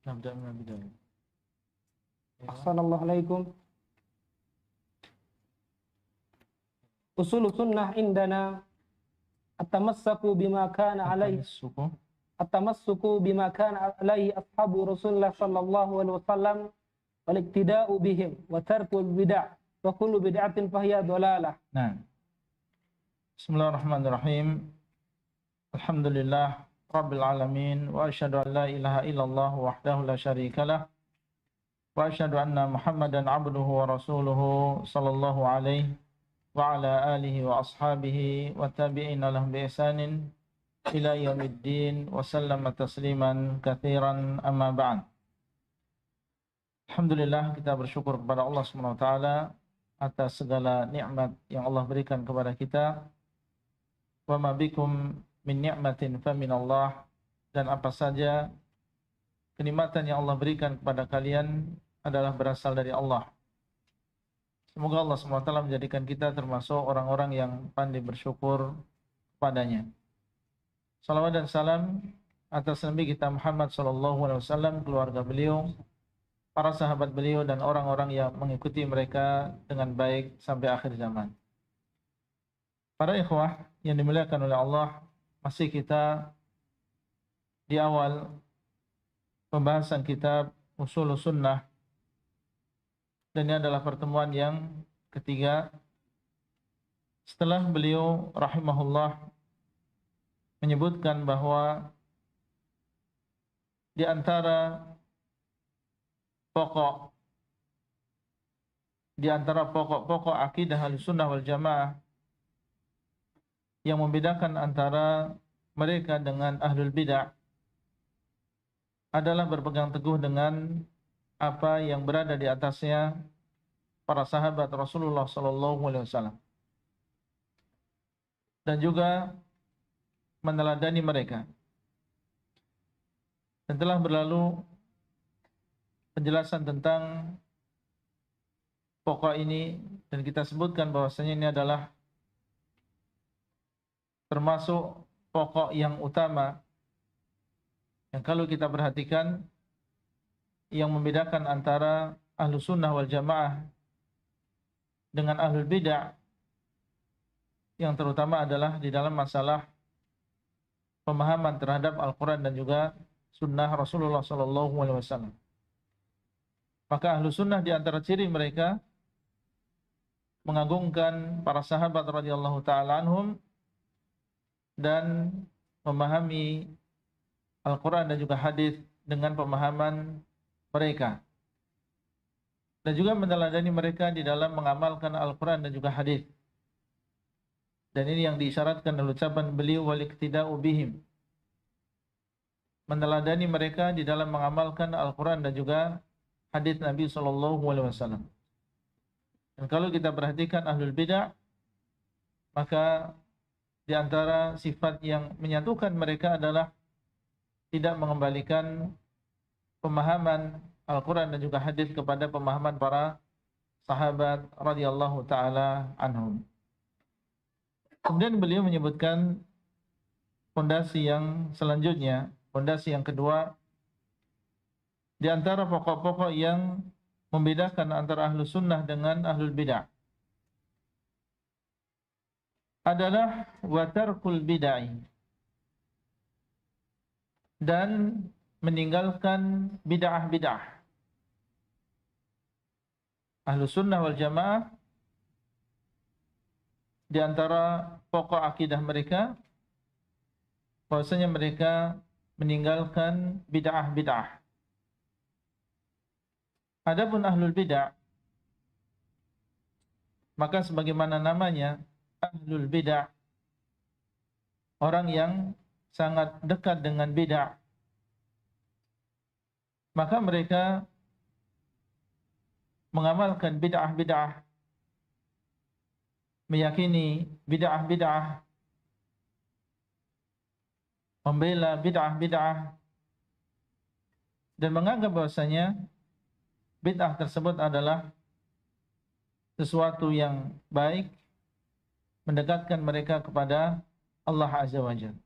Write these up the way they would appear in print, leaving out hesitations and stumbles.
نبدأ من البداية. أحسن الله عليكم. أصول السنة عندنا التمسك بما كان عليه التمسك بما كان عليه أصحاب رسول الله صلى الله عليه وسلم والاقتداء بهم وترك البدع وكل بدعة فهي ضلالة. نعم. بسم الله الرحمن الرحيم. الحمد لله رب العالمين وأشهد أن لا إله إلا الله وحده لا شريك له وأشهد أن محمدا عبده ورسوله صلى الله عليه وعلى آله وأصحابه والتابعين لهم بإحسان إلى يوم الدين وسلم تسليما كثيرا أما بعد. Alhamdulillah, kita bersyukur kepada Allah Subhanahu wa taala atas segala nikmat yang Allah berikan kepada kita. Wa ma bikum min ni'matin fa min Allah, dan apa saja kenikmatan yang Allah berikan kepada kalian adalah berasal dari Allah. Semoga Allah Subhanahu wa taala menjadikan kita termasuk orang-orang yang pandai bersyukur kepadanya. Salawat dan salam atas Nabi kita Muhammad sallallahu alaihi wasallam, keluarga beliau, para sahabat beliau, dan orang-orang yang mengikuti mereka dengan baik sampai akhir zaman. Para ikhwah yang dimuliakan oleh Allah, masih kita di awal pembahasan kitab Ushulus Sunnah, dan ini adalah pertemuan yang ketiga setelah beliau rahimahullah menyebutkan bahwa di antara pokok-pokok akidah Ahlussunnah wal Jamaah yang membedakan antara mereka dengan ahlul bid'ah adalah berpegang teguh dengan apa yang berada di atasnya para sahabat Rasulullah sallallahu alaihi wasallam, dan juga meneladani mereka. Dan telah berlalu penjelasan tentang pokok ini, dan kita sebutkan bahwasanya ini adalah termasuk pokok yang utama yang kalau kita perhatikan yang membedakan antara Ahlus Sunnah wal Jamaah dengan Ahlul Bid'ah, yang terutama adalah di dalam masalah pemahaman terhadap Al-Quran dan juga Sunnah Rasulullah SAW. Maka Ahlus Sunnah di antara ciri mereka mengagungkan para sahabat radhiyallahu ta'ala anhum dan memahami Al-Quran dan juga hadis dengan pemahaman mereka, dan juga meneladani mereka di dalam mengamalkan Al-Quran dan juga hadis. Dan ini yang diisyaratkan dalam ucapan beliau, waliqtida'u bihim, meneladani mereka di dalam mengamalkan Al-Quran dan juga hadis Nabi SAW. Dan kalau kita perhatikan ahlul bid'ah, maka di antara sifat yang menyatukan mereka adalah tidak mengembalikan pemahaman Al-Quran dan juga hadis kepada pemahaman para sahabat radhiyallahu ta'ala anhum. Kemudian beliau menyebutkan fondasi yang selanjutnya, fondasi yang kedua, di antara pokok-pokok yang membedakan antara Ahlus Sunnah dengan Ahlul Bid'ah adalah watarkul bid'ah, dan meninggalkan bid'ah-bid'ah. Ahlus Sunnah wal Jamaah di antara pokok akidah mereka bahwasanya mereka meninggalkan bid'ah-bid'ah. Adapun ahlul bid'ah, maka sebagaimana namanya, ahlul bid'ah, orang yang sangat dekat dengan bid'ah, maka mereka mengamalkan bid'ah-bid'ah, meyakini bid'ah-bid'ah, membela bid'ah-bid'ah, dan menganggap bahwasanya bid'ah tersebut adalah sesuatu yang baik, mendekatkan mereka kepada Allah Azza wa Jalla.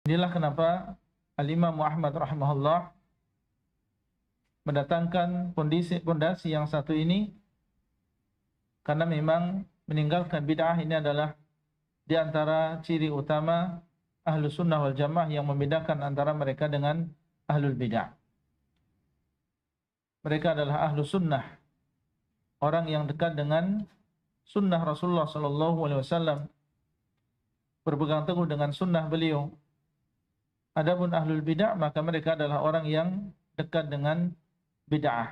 Inilah kenapa Al-Imam Ahmad rahimahullah mendatangkan pondasi yang satu ini, karena memang meninggalkan bid'ah ini adalah di antara ciri utama ahlu sunnah wal jamaah yang membedakan antara mereka dengan ahlul bid'ah. Mereka adalah ahlu sunnah, orang yang dekat dengan sunnah Rasulullah SAW, berpegang teguh dengan sunnah beliau. Adapun ahlul bid'ah, maka mereka adalah orang yang dekat dengan bid'ah.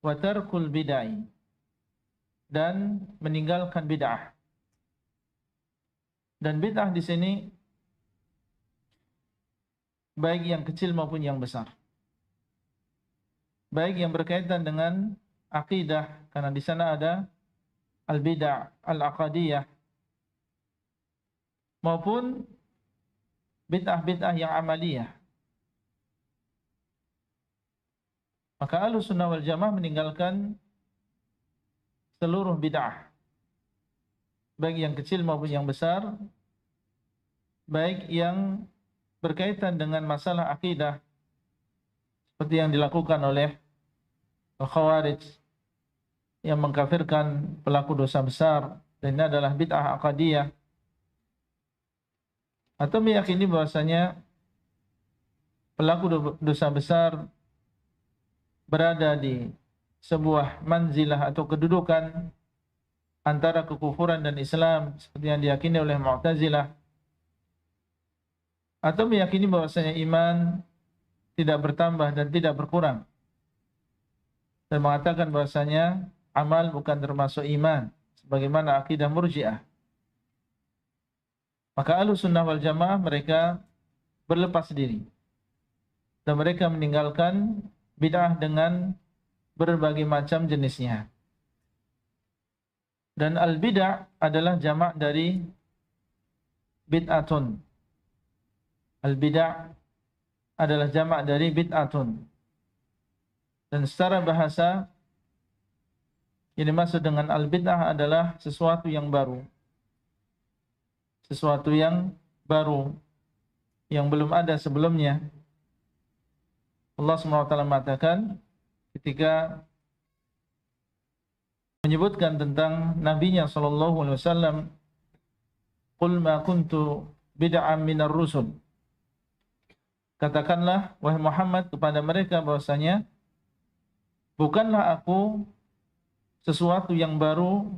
Wa tarkul bid'ah, dan meninggalkan bid'ah. Dan bid'ah di sini baik yang kecil maupun yang besar. Baik yang berkaitan dengan akidah, karena di sana ada al-bid'ah al-aqadiyah, maupun bid'ah-bid'ah yang amaliyah. Maka Ahlus Sunnah wal Jamaah meninggalkan seluruh bid'ah, baik yang kecil maupun yang besar, baik yang berkaitan dengan masalah akidah, seperti yang dilakukan oleh Al-Khawarij yang mengkafirkan pelaku dosa besar, dan ini adalah bid'ah aqadiyah. Atau meyakini bahwasanya pelaku dosa besar berada di sebuah manzilah atau kedudukan antara kekufuran dan Islam, seperti yang diyakini oleh Mu'tazilah. Atau meyakini bahwasanya iman tidak bertambah dan tidak berkurang, dan mengatakan bahwasanya amal bukan termasuk iman, sebagaimana akidah Murji'ah. Maka Ahlus Sunnah wal Jamaah mereka berlepas diri, dan mereka meninggalkan bid'ah dengan berbagai macam jenisnya. Dan al-bid'ah adalah jamak dari bid'atun. Al-bid'ah adalah jamak dari bid'atun. Dan secara bahasa, yang dimaksud dengan al-bid'ah adalah sesuatu yang baru. Sesuatu yang baru, yang belum ada sebelumnya. Allah SWT mengatakan ketika menyebutkan tentang nabinya SAW, "Qul ma kuntu bid'an minar rusul." Katakanlah, wahai Muhammad, kepada mereka bahwasanya bukanlah aku sesuatu yang baru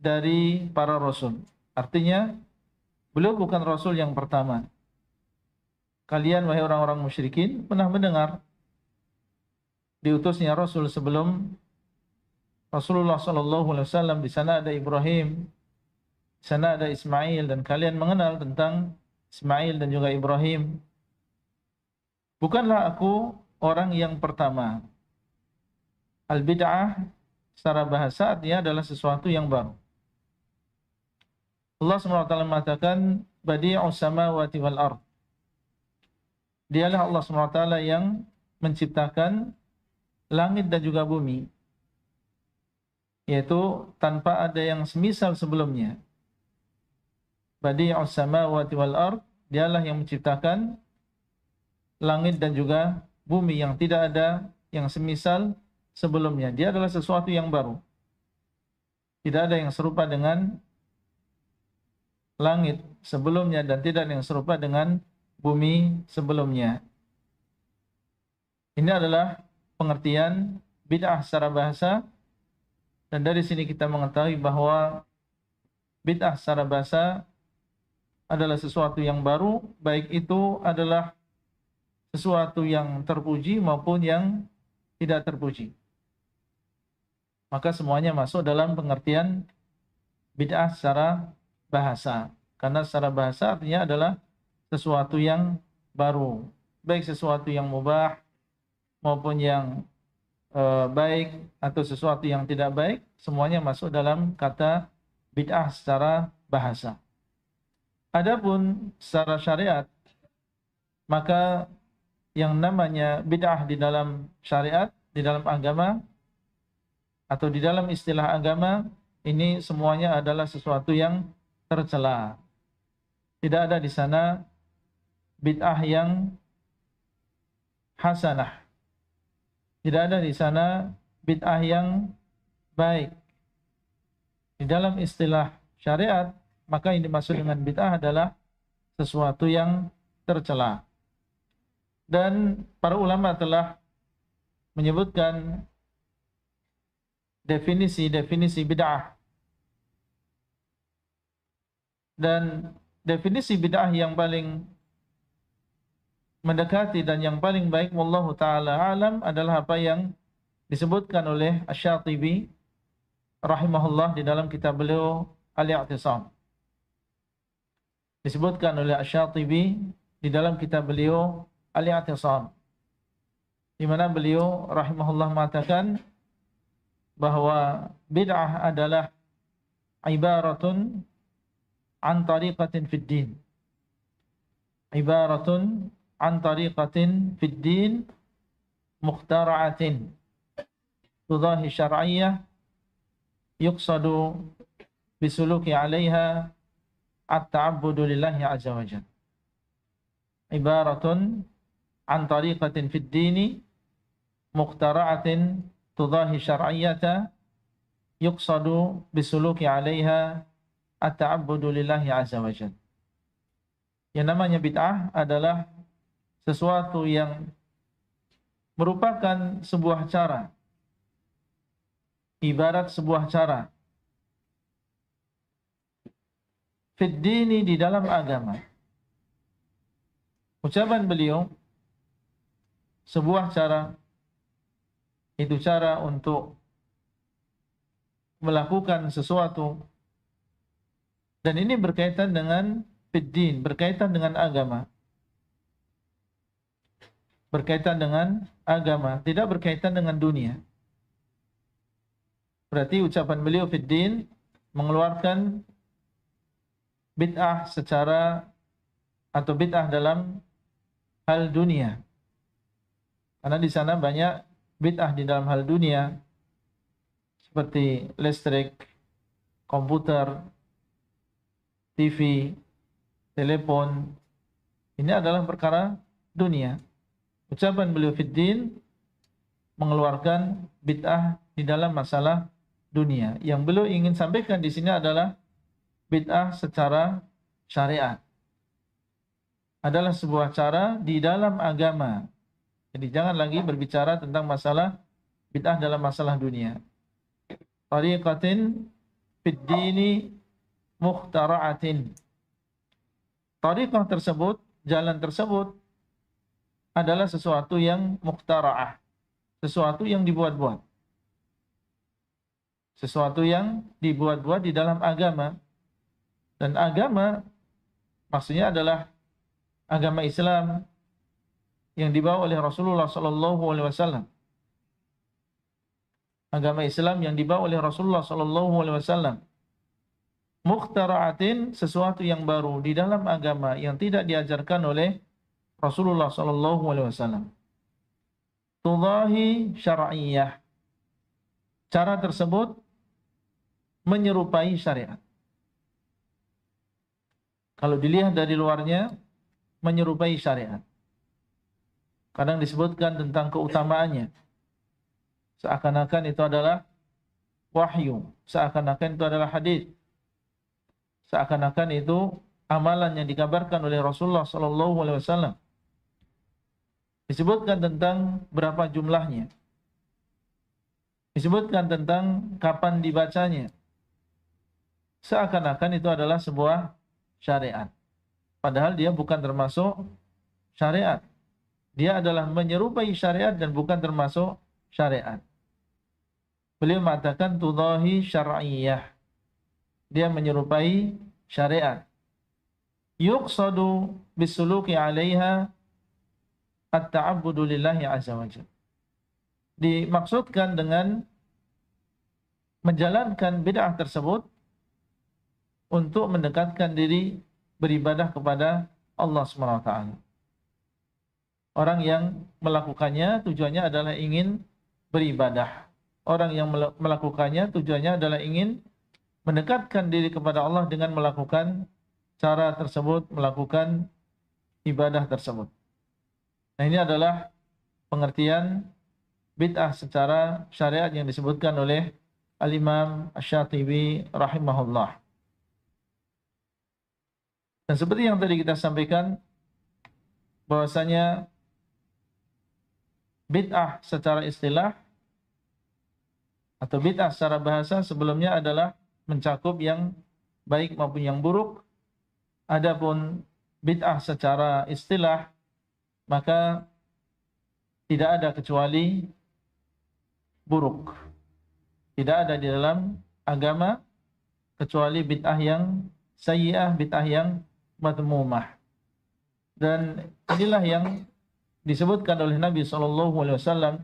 dari para rasul. Artinya, beliau bukan rasul yang pertama. Kalian, wahai orang-orang musyrikin, pernah mendengar diutusnya rasul sebelum Rasulullah SAW. Di sana ada Ibrahim, di sana ada Ismail, dan kalian mengenal tentang Ismail dan juga Ibrahim. Bukanlah aku orang yang pertama. Al-bid'ah secara bahasa artinya adalah sesuatu yang baru. Allah SWT mengatakan badi'us samawati wal ard. Dialah Allah SWT yang menciptakan langit dan juga bumi, yaitu tanpa ada yang semisal sebelumnya. Badi'us samawati wal ard, dialah yang menciptakan langit dan juga bumi yang tidak ada yang semisal sebelumnya. Dia adalah sesuatu yang baru. Tidak ada yang serupa dengan langit sebelumnya, dan tidak ada yang serupa dengan bumi sebelumnya. Ini adalah pengertian bid'ah secara bahasa, dan dari sini kita mengetahui bahwa bid'ah secara bahasa adalah sesuatu yang baru, baik itu adalah sesuatu yang terpuji maupun yang tidak terpuji. Maka semuanya masuk dalam pengertian bid'ah secara bahasa. Karena secara bahasa artinya adalah sesuatu yang baru, baik sesuatu yang mubah maupun yang baik atau sesuatu yang tidak baik, semuanya masuk dalam kata bid'ah secara bahasa. Adapun secara syariat, maka yang namanya bid'ah di dalam syariat, di dalam agama, atau di dalam istilah agama, ini semuanya adalah sesuatu yang tercela. Tidak ada di sana bid'ah yang hasanah. Tidak ada di sana bid'ah yang baik. Di dalam istilah syariat, maka yang dimaksud dengan bid'ah adalah sesuatu yang tercela. Dan para ulama telah menyebutkan definisi bid'ah. Dan definisi bid'ah yang paling mendekati dan yang paling baik wallahu taala alam adalah apa yang disebutkan oleh Asy-Syatibi rahimahullah di dalam kitab beliau Al-I'tisam. Disebutkan oleh Asy-Syatibi di dalam kitab beliau Al-I'tisam, di mana beliau rahimahullah mengatakan bahwa bid'ah adalah ibaratun an tariqatin fid din. Ibaratun an tariqatin fid din mukhtara'atin tudahi syar'iyyah yuqsadu bisuluki 'alaiha at-ta'abbudu lillahi 'azza wa jalla. Ibaratun an tariqatin fid dini mukhtara'atin tudahi syar'iyyata yuqsadu bisuluki 'alaiha at-ta'abbudu lillahi 'azza wa jalla. Yang namanya bid'ah adalah sesuatu yang merupakan sebuah cara, ibarat sebuah cara fid dini, di dalam agama. Ucapan beliau, sebuah cara, itu cara untuk melakukan sesuatu, dan ini berkaitan dengan fid din, berkaitan dengan agama. Berkaitan dengan agama, tidak berkaitan dengan dunia. Berarti ucapan beliau fid din mengeluarkan bid'ah secara, atau bid'ah dalam hal dunia. Karena di sana banyak bid'ah di dalam hal dunia, seperti listrik, komputer, TV, telepon. Ini adalah perkara dunia. Ucapan beliau fid din mengeluarkan bid'ah di dalam masalah dunia. Yang beliau ingin sampaikan di sini adalah bid'ah secara syariat. Adalah sebuah cara di dalam agama. Jadi jangan lagi berbicara tentang masalah bid'ah dalam masalah dunia. Tariqatin fid dini mukhtara'atin. Tariqah tersebut, jalan tersebut adalah sesuatu yang mukhtara'ah, sesuatu yang dibuat-buat. Sesuatu yang dibuat-buat di dalam agama. Dan agama maksudnya adalah agama Islam yang dibawa oleh Rasulullah SAW. Agama Islam yang dibawa oleh Rasulullah SAW. Mukhtara'atin, sesuatu yang baru di dalam agama yang tidak diajarkan oleh Rasulullah SAW. Tudahi syar'iyyah. Cara tersebut menyerupai syariat. Kalau dilihat dari luarnya, menyerupai syariat. Kadang disebutkan tentang keutamaannya. Seakan-akan itu adalah wahyu. Seakan-akan itu adalah hadits. Seakan-akan itu amalan yang dikabarkan oleh Rasulullah SAW. Disebutkan tentang berapa jumlahnya. Disebutkan tentang kapan dibacanya. Seakan-akan itu adalah sebuah syariat. Padahal dia bukan termasuk syariat. Dia adalah menyerupai syariat dan bukan termasuk syariat. Beliau mengatakan tudahi syar'iyyah. Dia menyerupai syariat. Yuqsadu bisuluki 'alaiha at-ta'abbudu lillahi 'azza wa jalla. Dimaksudkan dengan menjalankan bid'ah tersebut untuk mendekatkan diri beribadah kepada Allah SWT. Orang yang melakukannya tujuannya adalah ingin beribadah. Orang yang melakukannya tujuannya adalah ingin mendekatkan diri kepada Allah dengan melakukan cara tersebut, melakukan ibadah tersebut. Nah, ini adalah pengertian bid'ah secara syariat yang disebutkan oleh Al-Imam Asy-Syatibi rahimahullah. Dan seperti yang tadi kita sampaikan, bahwasanya bid'ah secara istilah atau bid'ah secara bahasa sebelumnya adalah mencakup yang baik maupun yang buruk. Adapun bid'ah secara istilah maka tidak ada kecuali buruk. Tidak ada di dalam agama kecuali bid'ah yang sayyi'ah, bid'ah yang madmumah. Dan inilah yang disebutkan oleh Nabi SAW.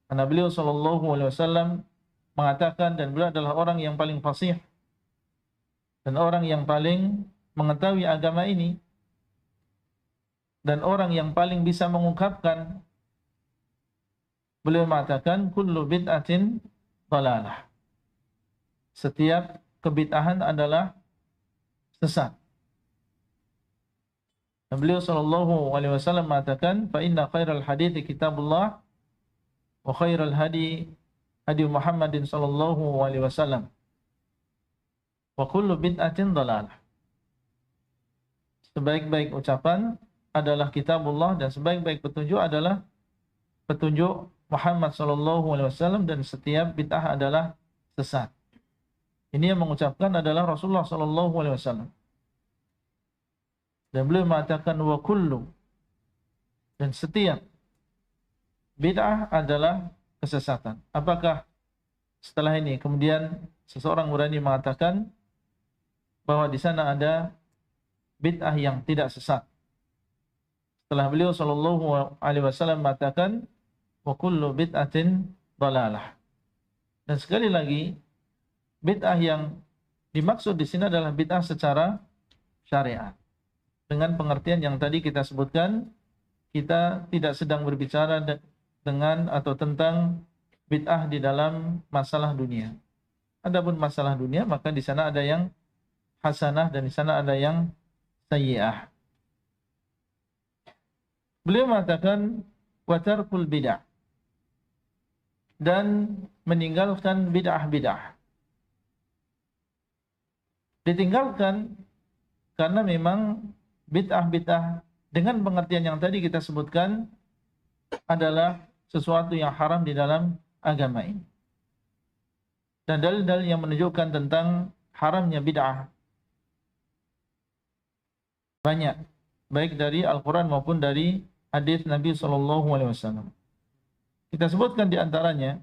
Karena beliau SAW mengatakan, dan beliau adalah orang yang paling fasih dan orang yang paling mengetahui agama ini dan orang yang paling bisa mengungkapkan. Beliau mengatakan kullu bid'atin dhalalah. Setiap kebid'ahan adalah sesat. Dan beliau SAW mengatakan fa inna khairal hadithi kitabullah wa khairal hadi hadi Muhammadin sallallahu alaihi wasallam wa kullu bid'atin dhalalah. Sebaik-baik ucapan adalah kitabullah dan sebaik-baik petunjuk adalah petunjuk Muhammad sallallahu alaihi wasallam, dan setiap bid'ah adalah sesat. Ini yang mengucapkan adalah Rasulullah sallallahu alaihi wasallam. Dan beliau mengatakan wa kullu, dan setiap bid'ah adalah kesesatan. Apakah setelah ini kemudian seseorang berani mengatakan bahwa di sana ada bid'ah yang tidak sesat? Setelah beliau sallallahu alaihi wasallam mengatakan wa kullu bid'atin dhalalah. Dan sekali lagi, bid'ah yang dimaksud di sini adalah bid'ah secara syariat. Dengan pengertian yang tadi kita sebutkan, kita tidak sedang berbicara dengan atau tentang bid'ah di dalam masalah dunia. Adapun masalah dunia, maka di sana ada yang hasanah dan di sana ada yang sayyi'ah. Beliau mengatakan wa tarkul bid'ah, dan meninggalkan bid'ah-bid'ah. Ditinggalkan karena memang bid'ah-bid'ah dengan pengertian yang tadi kita sebutkan adalah sesuatu yang haram di dalam agama ini. Dan dalil-dalil yang menunjukkan tentang haramnya bid'ah banyak, baik dari Al-Quran maupun dari hadis Nabi SAW. Kita sebutkan di antaranya,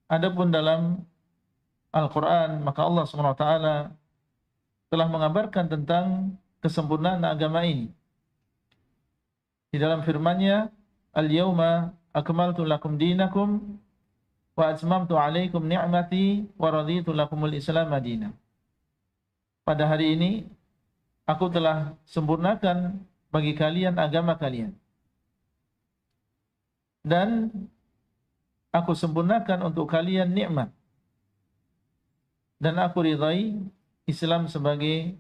adapun dalam Al-Quran, maka Allah SWT telah mengabarkan tentang kesempurnaan agama ini. Di dalam firman-Nya, Al-yawma akmaltu lakum dinakum wa atmamtu alaikum ni'mati wa raditu lakumul Islam madina. Pada hari ini aku telah sempurnakan bagi kalian agama kalian, dan aku sempurnakan untuk kalian nikmat, dan aku ridai Islam sebagai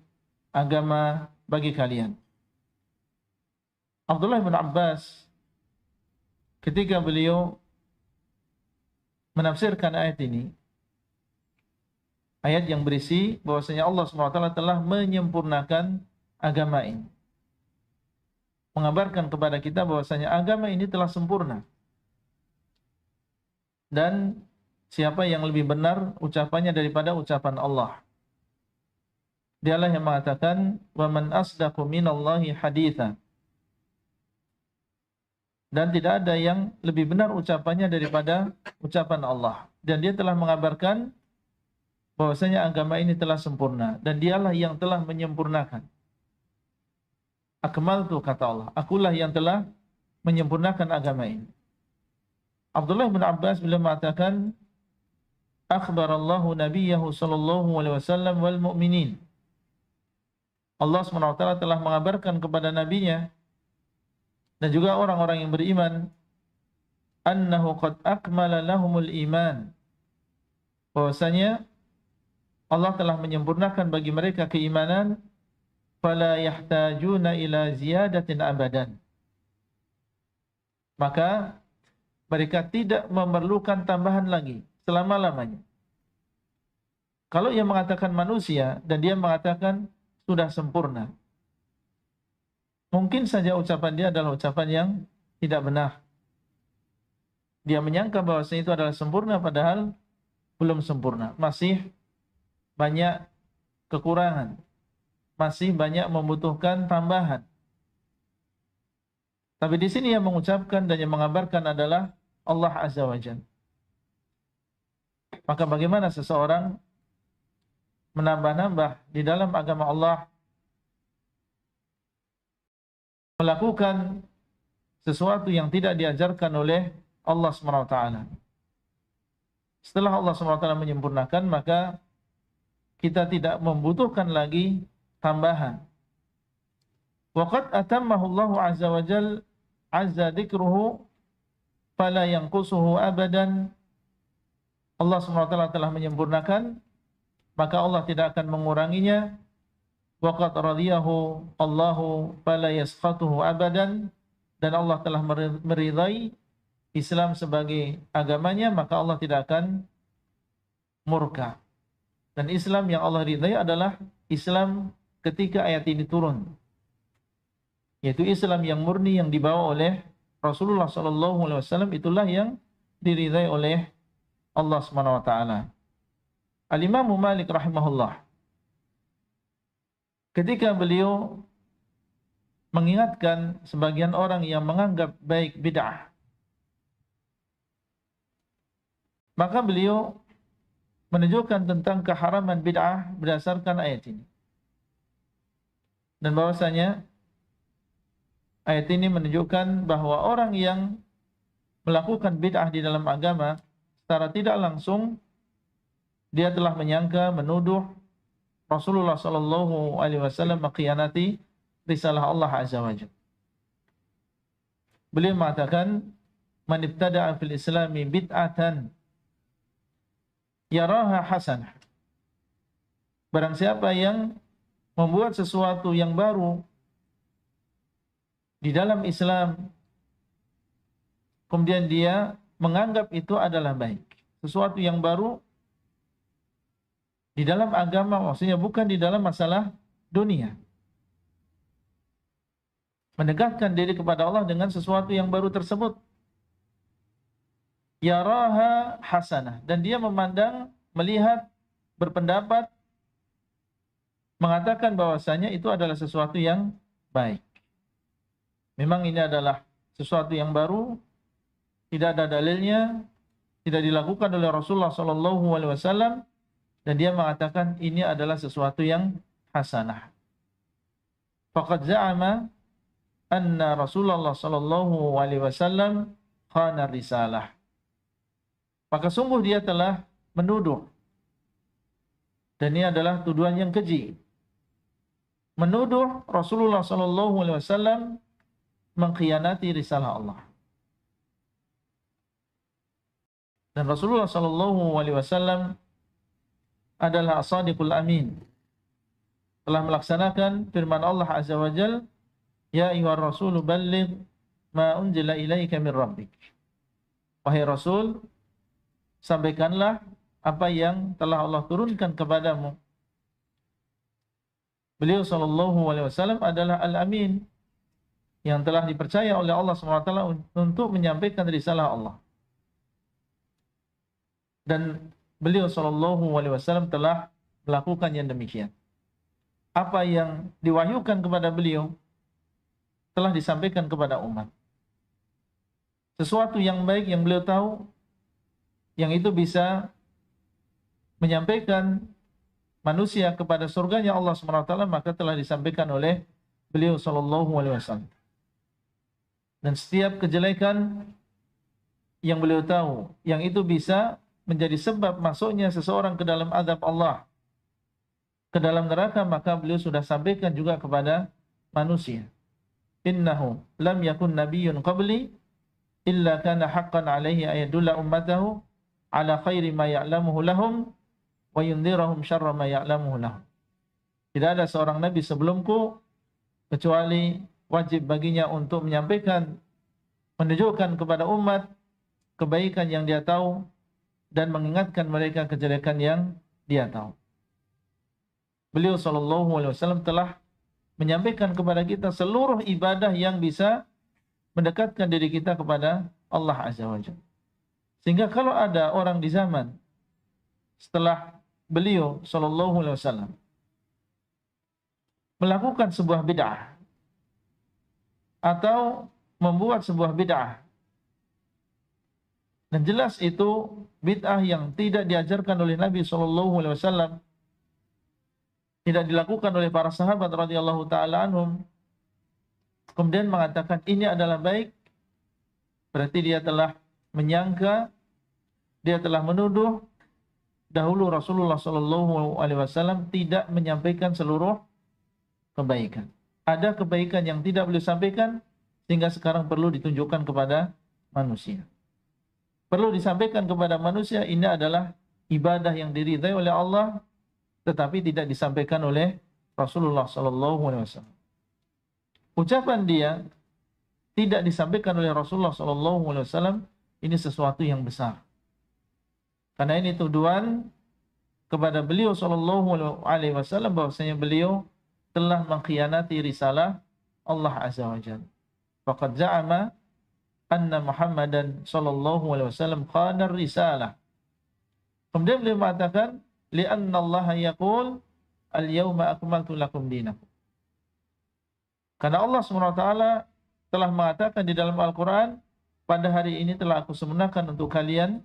agama bagi kalian. Abdullah bin Abbas ketika beliau menafsirkan ayat ini, ayat yang berisi bahwasanya Allah SWT telah menyempurnakan agama ini, mengabarkan kepada kita bahwasanya agama ini telah sempurna, dan siapa yang lebih benar ucapannya daripada ucapan Allah. Dialah yang mengatakan wa man asdaqu minallahi haditha, dan tidak ada yang lebih benar ucapannya daripada ucapan Allah. Dan dia telah mengabarkan bahwasanya agama ini telah sempurna, dan dialah yang telah menyempurnakan. Akmaltu, kata Allah, akulah yang telah menyempurnakan agama ini. Abdullah bin Abbas beliau mengatakan akhbarallahu nabiyahu sallallahu alaihi wasallam wal mu'minin. Allah SWT telah mengabarkan kepada nabinya dan juga orang-orang yang beriman, annahu qad akmala lahumul iman, bahwasanya Allah telah menyempurnakan bagi mereka keimanan, fala yahtajuna ila ziyadatin abadan. Maka mereka tidak memerlukan tambahan lagi selama-lamanya. Kalau ia mengatakan manusia dan dia mengatakan sudah sempurna, mungkin saja ucapan dia adalah ucapan yang tidak benar. Dia menyangka bahwasanya itu adalah sempurna padahal belum sempurna. Masih banyak kekurangan. Masih banyak membutuhkan tambahan. Tapi di sini yang mengucapkan dan yang mengabarkan adalah Allah Azza wa Jalla. Maka bagaimana seseorang menambah-nambah di dalam agama Allah, melakukan sesuatu yang tidak diajarkan oleh Allah SWT. Setelah Allah SWT menyempurnakan, maka kita tidak membutuhkan lagi tambahan. Waqad atammahu Allah Azza wa Jalla azza dzikruhu fala yanqusuhu abadan. Allah SWT telah menyempurnakan, maka Allah tidak akan menguranginya. Waqad radiyahu Allahu fala yaskhatuhu abadan. Dan Allah telah meridai Islam sebagai agamanya, maka Allah tidak akan murka. Dan Islam yang Allah ridai adalah Islam ketika ayat ini turun, yaitu Islam yang murni yang dibawa oleh Rasulullah SAW. Itulah yang diridai oleh Allah SWT. Al-Imam Malik rahimahullah, ketika beliau mengingatkan sebagian orang yang menganggap baik bid'ah, maka beliau menunjukkan tentang keharaman bid'ah berdasarkan ayat ini. Dan bahwasanya ayat ini menunjukkan bahwa orang yang melakukan bid'ah di dalam agama secara tidak langsung dia telah menyangka, menuduh Rasulullah SAW mengkhianati risalah Allah Azza wa Jalla. Beliau mengatakan, man ibtada'a fil islami bid'atan yaraha hasanah. Barang siapa yang membuat sesuatu yang baru di dalam Islam, kemudian dia menganggap itu adalah baik. Sesuatu yang baru di dalam agama, maksudnya bukan di dalam masalah dunia. Mendekatkan diri kepada Allah dengan sesuatu yang baru tersebut. Yaraha hasanah. Dan dia memandang, melihat, berpendapat, mengatakan bahwasanya itu adalah sesuatu yang baik. Memang ini adalah sesuatu yang baru, tidak ada dalilnya, tidak dilakukan oleh Rasulullah SAW, dan dia mengatakan ini adalah sesuatu yang hasanah. Faqad za'ama anna Rasulullah SAW khana risalah. Maka sungguh dia telah menuduh, dan ini adalah tuduhan yang keji, menuduh Rasulullah SAW mengkhianati risalah Allah. Dan Rasulullah SAW adalah as-sadiqul amin, telah melaksanakan firman Allah Azza wa Jalla, ya ayyuhar rasulu balligh ma unzila ilaika min rabbik. Wahai Rasul, sampaikanlah apa yang telah Allah turunkan kepadamu. Beliau SAW adalah al-amin, yang telah dipercaya oleh Allah SWT untuk menyampaikan risalah Allah. Dan beliau SAW telah melakukan yang demikian. Apa yang diwahyukan kepada beliau telah disampaikan kepada umat. Sesuatu yang baik yang beliau tahu, yang itu bisa menyampaikan manusia kepada surganya Allah SWT, maka telah disampaikan oleh beliau SAW. Dan setiap kejelekan yang beliau tahu, yang itu bisa menjadi sebab masuknya seseorang ke dalam azab Allah, ke dalam neraka, maka beliau sudah sampaikan juga kepada manusia. Innahu lam yakun nabiyyun qabli illa kana haqqan alaihi ayadulla ummatahu ala khairi ma ya'lamuhu lahum wa yundhirahum syarra ma ya'lamuhu lahum. Tidak ada seorang nabi sebelumku kecuali wajib baginya untuk menyampaikan, menunjukkan kepada umat kebaikan yang dia tahu dan mengingatkan mereka kejelekan yang dia tahu. Beliau sallallahu alaihi wasallam telah menyampaikan kepada kita seluruh ibadah yang bisa mendekatkan diri kita kepada Allah Azza wa Jalla. Sehingga kalau ada orang di zaman setelah beliau sallallahu alaihi wasallam melakukan sebuah bid'ah atau membuat sebuah bid'ah, dan jelas itu bid'ah yang tidak diajarkan oleh Nabi sallallahu alaihi wasallam, tidak dilakukan oleh para sahabat radhiyallahu taala anhum, kemudian mengatakan ini adalah baik, berarti dia telah menyangka, dia telah menuduh dahulu Rasulullah sallallahu alaihi wasallam tidak menyampaikan seluruh kebaikan. Ada kebaikan yang tidak beliau sampaikan sehingga sekarang perlu ditunjukkan kepada manusia. Perlu disampaikan kepada manusia, ini adalah ibadah yang diridhai oleh Allah, tetapi tidak disampaikan oleh Rasulullah sallallahu alaihi wasallam. Ucapan dia tidak disampaikan oleh Rasulullah sallallahu alaihi wasallam, ini sesuatu yang besar. Karena ini tuduhan kepada beliau sallallahu alaihi wasallam bahwasanya beliau telah mengkhianati risalah Allah Azza wa Jalla. Faqad za'ama anna Muhammadan sallallahu alaihi wasallam khana risalah. Kemudian beliau mengatakan li'anna Allah yaqul al-yawma akmaltu lakum dinakum. Karena Allah SWT telah mengatakan di dalam Al-Quran, pada hari ini telah aku sempurnakan untuk kalian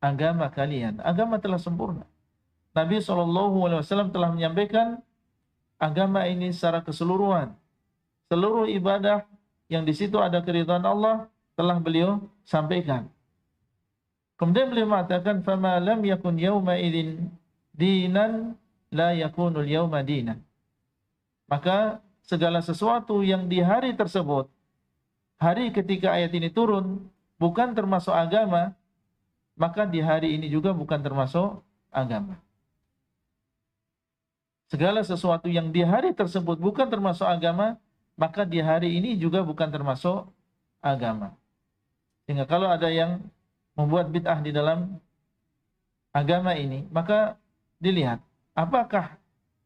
agama kalian. Agama telah sempurna. Nabi SAW telah menyampaikan agama ini secara keseluruhan. Seluruh ibadah yang di situ ada keridhaan Allah telah beliau sampaikan. Kemudian beliau mengatakan, "Fama lam yakun yawma idzin dinan la yakunul yawma dinan." Maka segala sesuatu yang di hari tersebut, hari ketika ayat ini turun, bukan termasuk agama, maka di hari ini juga bukan termasuk agama. Segala sesuatu yang di hari tersebut bukan termasuk agama, maka di hari ini juga bukan termasuk agama. Sehingga kalau ada yang membuat bid'ah di dalam agama ini, maka dilihat apakah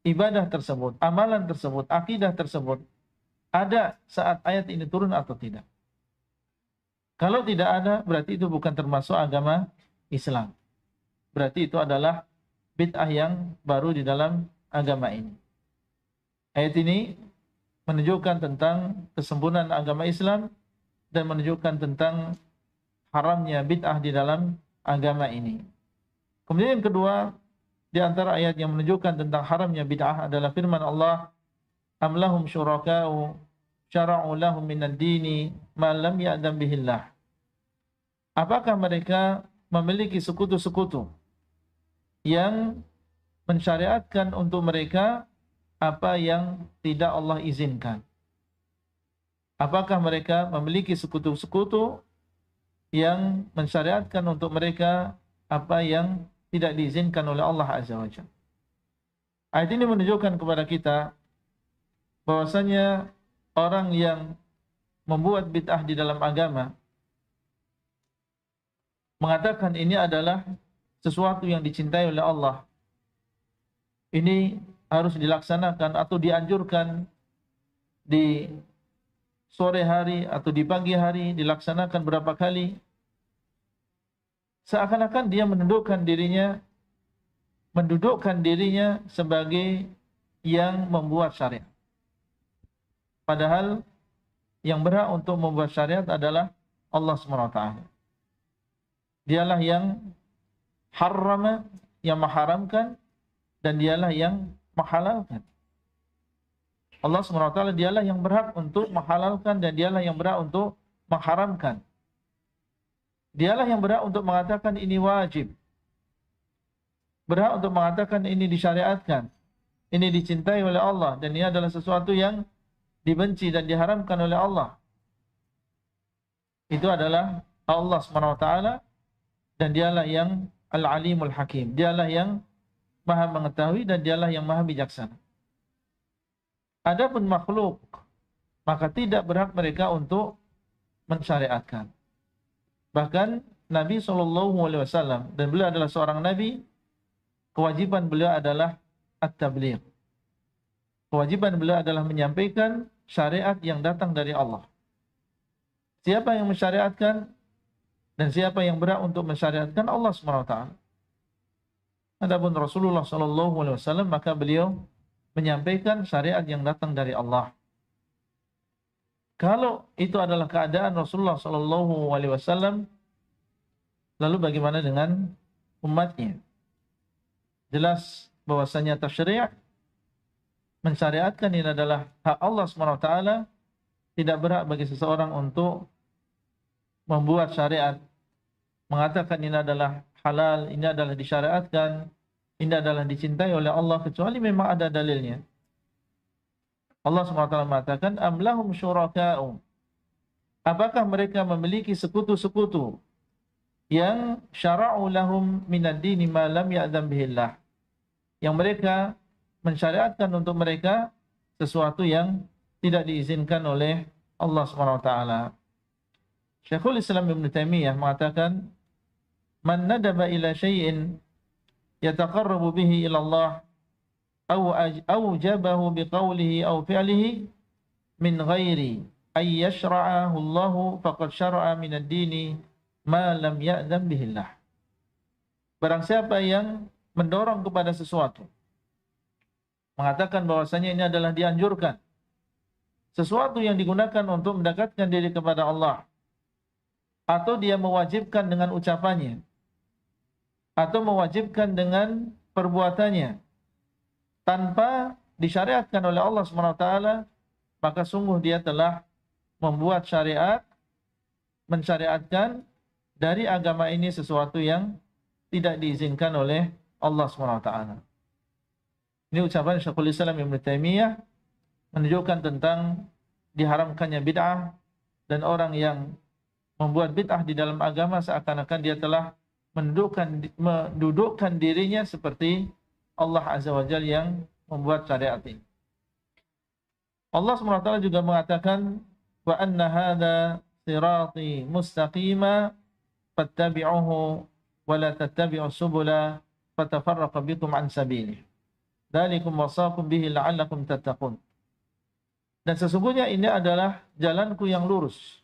ibadah tersebut, amalan tersebut, akidah tersebut ada saat ayat ini turun atau tidak. Kalau tidak ada, berarti itu bukan termasuk agama Islam. Berarti itu adalah bid'ah yang baru di dalam agama ini. Ayat ini menunjukkan tentang kesempurnaan agama Islam dan menunjukkan tentang haramnya bid'ah di dalam agama ini. Kemudian yang kedua, di antara ayat yang menunjukkan tentang haramnya bid'ah adalah firman Allah, "Am lahum syuraka'u syara'u lahum minad dini ma lam ya'dam bihillah." Apakah mereka memiliki sekutu-sekutu yang mensyariatkan untuk mereka apa yang tidak Allah izinkan? Apakah mereka memiliki sekutu-sekutu yang mensyariatkan untuk mereka apa yang tidak diizinkan oleh Allah Azza wa Jalla? Ayat ini menunjukkan kepada kita bahwasanya orang yang membuat bid'ah di dalam agama mengatakan ini adalah sesuatu yang dicintai oleh Allah, ini harus dilaksanakan atau dianjurkan di sore hari atau di pagi hari, dilaksanakan berapa kali. Seakan-akan dia mendudukkan dirinya sebagai yang membuat syariat. Padahal yang berhak untuk membuat syariat adalah Allah SWT. Dialah yang harrama, yang mengharamkan, dan dialah yang menghalalkan. Allah SWT dialah yang berhak untuk menghalalkan dan dialah yang berhak untuk mengharamkan. Dialah yang berhak untuk mengatakan ini wajib. Berhak untuk mengatakan ini disyariatkan. Ini dicintai oleh Allah dan ini adalah sesuatu yang dibenci dan diharamkan oleh Allah. Itu adalah Allah SWT dan dialah yang Al-Alimul Hakim. Dialah yang Maha mengetahui dan dialah yang Maha bijaksana. Adapun makhluk, maka tidak berhak mereka untuk mensyariatkan. Bahkan Nabi SAW, dan beliau adalah seorang Nabi, kewajiban beliau adalah at-tabligh. Kewajiban beliau adalah menyampaikan syariat yang datang dari Allah. Siapa yang mensyariatkan dan siapa yang berhak untuk mensyariatkan? Allah SWT. Adapun Rasulullah SAW, maka beliau menyampaikan syariat yang datang dari Allah. Kalau itu adalah keadaan Rasulullah SAW, lalu bagaimana dengan umatnya? Jelas bahwasanya tasyri', mensyariatkan, ini adalah hak Allah SWT. Tidak berhak bagi seseorang untuk membuat syariat, mengatakan ini adalah halal, ini adalah disyariatkan, ini adalah dicintai oleh Allah, kecuali memang ada dalilnya. Allah SWT mengatakan, am lahum syuraka'u, apakah mereka memiliki sekutu-sekutu yang syara'u lahum minad dini ma lam ya'dzan bihillah, yang mereka mensyariatkan untuk mereka sesuatu yang tidak diizinkan oleh Allah SWT. Syekhul Islam Ibn Taimiyah mengatakan, man nadaba ila syai'in yataqarrabu bihi ila Allah awjabahu biqawlihi aw fi'lihi min ghairi ay yashra'ahu Allah faqad syara'a min ad-dini ma lam ya'dzan bihillah. Barang siapa yang mendorong kepada sesuatu, mengatakan bahwasanya ini adalah dianjurkan, sesuatu yang digunakan untuk mendekatkan diri kepada Allah, atau dia mewajibkan dengan ucapannya, atau mewajibkan dengan perbuatannya, tanpa disyariatkan oleh Allah SWT, maka sungguh dia telah membuat syariat, mensyariatkan dari agama ini sesuatu yang tidak diizinkan oleh Allah SWT. Ini ucapan Syekhul Islam Ibn Taimiyah menunjukkan tentang diharamkannya bid'ah, dan orang yang membuat bid'ah di dalam agama seakan-akan dia telah mendudukkan dirinya seperti Allah Azza wa Jalla yang membuat syariat ini. Allah SWT juga mengatakan, wa anna hadza sirati mustaqima fattabi'uhu wa la tattabi'us subula fatafarraqa bikum an sabilihi. Dzalikum wasaqum bihi la'allakum tattaqun. Dan sesungguhnya ini adalah jalanku yang lurus,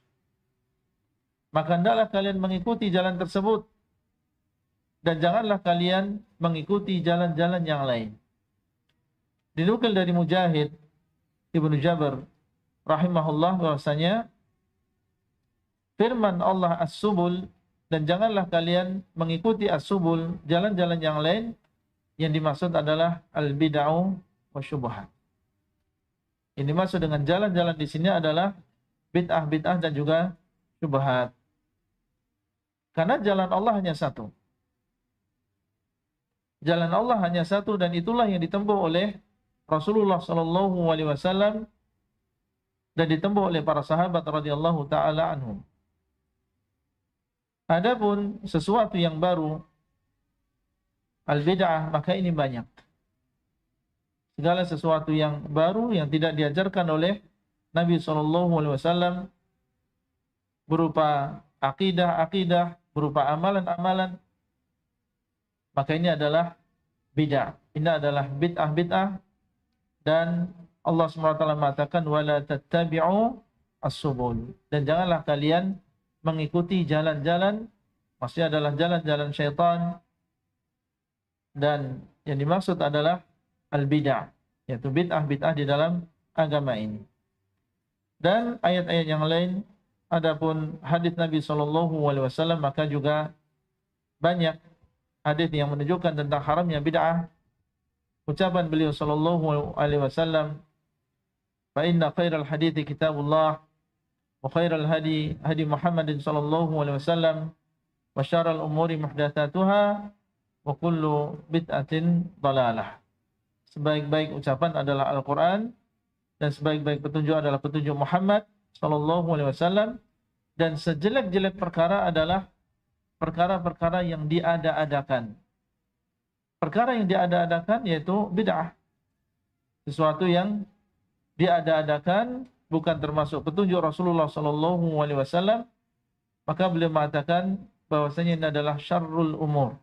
maka hendaklah kalian mengikuti jalan tersebut, dan janganlah kalian mengikuti jalan-jalan yang lain. Dinukil dari Mujahid Ibnu Jabr rahimahullah bahwasanya firman Allah as-subul, dan janganlah kalian mengikuti as-subul, jalan-jalan yang lain, yang dimaksud adalah al-bid'ah wa syubhat. Ini maksud dengan jalan-jalan di sini adalah bid'ah-bid'ah dan juga syubhat. Karena jalan Allah hanya satu. Jalan Allah hanya satu, dan itulah yang ditempuh oleh Rasulullah SAW dan ditempuh oleh para sahabat radhiyallahu taala anhum. Adapun sesuatu yang baru, al-bid'ah, maka ini banyak. Segala sesuatu yang baru yang tidak diajarkan oleh Nabi SAW, berupa akidah-akidah, berupa amalan-amalan, maka ini adalah bid'ah. Ini adalah bid'ah-bid'ah, dan Allah SWT mengatakan wala tattabi'u as-subul, dan janganlah kalian mengikuti jalan-jalan, maksudnya adalah jalan-jalan syaitan, dan yang dimaksud adalah al-bid'ah, yaitu bid'ah-bid'ah di dalam agama ini. Dan ayat-ayat yang lain, adapun hadis Nabi SAW, maka juga banyak hadis yang menunjukkan tentang haramnya bid'ah. Ucapan beliau SAW, fa inna khairal hadithi kitabullah, wa khairal hadi hadi Muhammadin SAW, wa syarral umuri muhdatsatuha, wa kullu bid'atin dalalah. Sebaik-baik ucapan adalah Al-Quran, dan sebaik-baik petunjuk adalah petunjuk Muhammad SAW, dan sejelek-jelek perkara adalah perkara-perkara yang diada-adakan. Perkara yang diada-adakan yaitu bid'ah, sesuatu yang diada-adakan, bukan termasuk petunjuk Rasulullah SAW, maka beliau mengatakan bahwasanya ini adalah syarrul umur.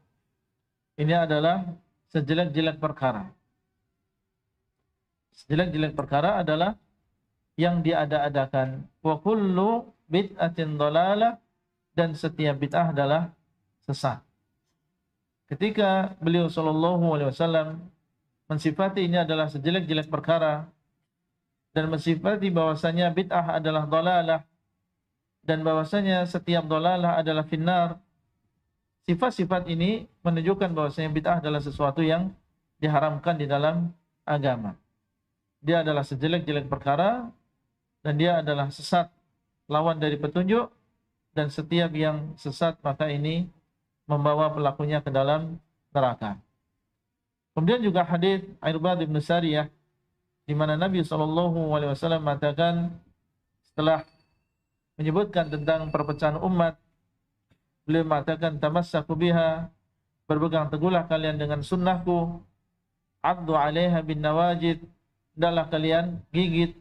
Ini adalah sejelek-jelek perkara. Sejelek-jelek perkara adalah yang diada-adakan. Wa kullu bid'atin dhalalah, dan setiap bid'ah adalah sesat. Ketika beliau SAW mensifati ini adalah sejelek-jelek perkara, dan mensifati bahwasanya bid'ah adalah dhalalah, dan bahwasanya setiap dhalalah adalah finnar, sifat-sifat ini menunjukkan bahwasanya bid'ah adalah sesuatu yang diharamkan di dalam agama. Dia adalah sejelek-jelek perkara, dan dia adalah sesat, lawan dari petunjuk, dan setiap yang sesat maka ini membawa pelakunya ke dalam neraka. Kemudian juga hadis Irbad bin Sariyah, di mana Nabi SAW mengatakan setelah menyebutkan tentang perpecahan umat, beliau mengatakan tamassaku biha, berpegang teguhlah kalian dengan sunnahku, addu 'alaiha bin nawajid, hendaklah kalian gigit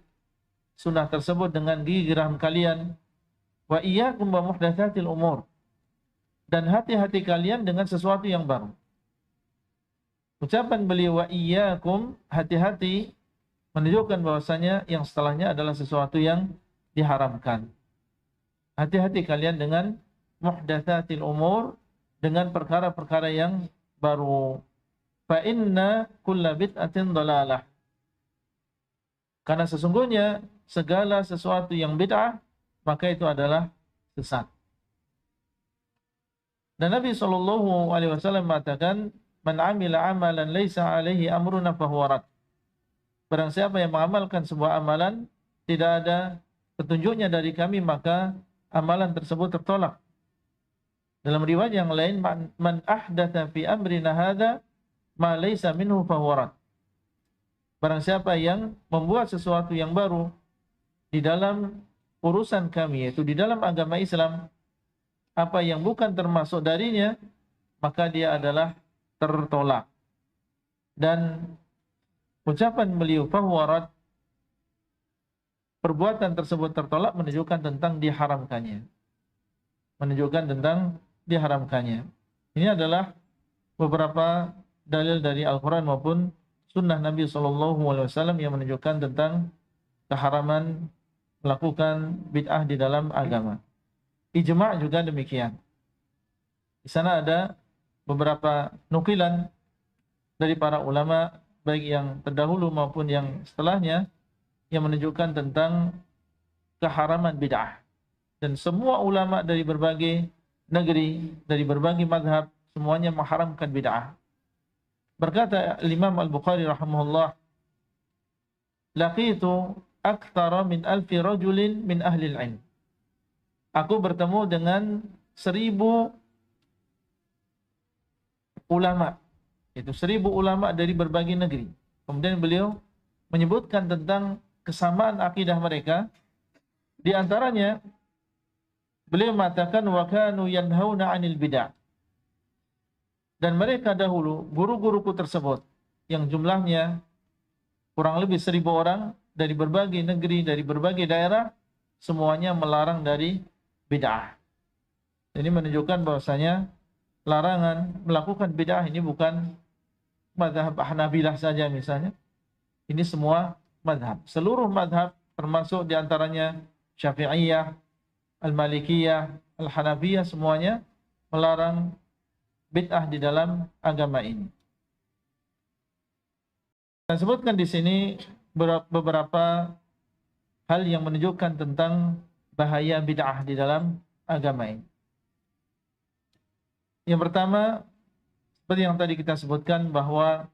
sunnah tersebut dengan gigi geram kalian, wa iyyakum wa muhdatsatil umur, dan hati-hati kalian dengan sesuatu yang baru. Ucapan beliau wa iyyakum, hati-hati, menunjukkan bahwasanya yang setelahnya adalah sesuatu yang diharamkan. Hati-hati kalian dengan muhdatsatil umur, dengan perkara-perkara yang baru. Fa inna kulla bid'atin dhalalah, karena sesungguhnya segala sesuatu yang bid'ah maka itu adalah sesat. Dan Nabi SAW mengatakan, man amila amalan laisa alaihi amruna fahuwa rad. Barang siapa yang mengamalkan sebuah amalan tidak ada petunjuknya dari kami, maka amalan tersebut tertolak. Dalam riwayat yang lain, man ahdatsa fi amrina hadza ma laisa minhu fahuwa rad. Barang siapa yang membuat sesuatu yang baru di dalam urusan kami, yaitu di dalam agama Islam, apa yang bukan termasuk darinya, maka dia adalah tertolak. Dan ucapan beliau fahuwa rad, perbuatan tersebut tertolak, menunjukkan tentang diharamkannya. Menunjukkan tentang diharamkannya. Ini adalah beberapa dalil dari Al-Quran maupun sunnah Nabi SAW yang menunjukkan tentang keharaman melakukan bid'ah di dalam agama. Ijma' juga demikian. Di sana ada beberapa nukilan dari para ulama, baik yang terdahulu maupun yang setelahnya, yang menunjukkan tentang keharaman bid'ah. Dan semua ulama dari berbagai negeri, dari berbagai madhab, semuanya mengharamkan bid'ah. Berkata Imam Al-Bukhari rahimahullah, laqitu aktsara min alfi rajulin min ahli al-ilm. Aku bertemu dengan 1000 ulama, itu 1000 ulama dari berbagai negeri. Kemudian beliau menyebutkan tentang kesamaan akidah mereka. Di antaranya beliau mengatakan wa kanu yanhauna 'anil bid'ah. Dan mereka dahulu, guru-guruku tersebut, yang jumlahnya kurang lebih 1000 orang dari berbagai negeri, dari berbagai daerah, semuanya melarang dari bid'ah. Ini menunjukkan bahwasanya larangan melakukan bid'ah ini bukan mazhab Hanabilah saja misalnya. Ini semua mazhab. Seluruh mazhab, termasuk diantaranya Syafi'iyah, Al-Malikiyah, Al-Hanafiyah, semuanya melarang bid'ah di dalam agama ini. Saya sebutkan di sini beberapa hal yang menunjukkan tentang bahaya bid'ah di dalam agama ini. Yang pertama, seperti yang tadi kita sebutkan, bahwa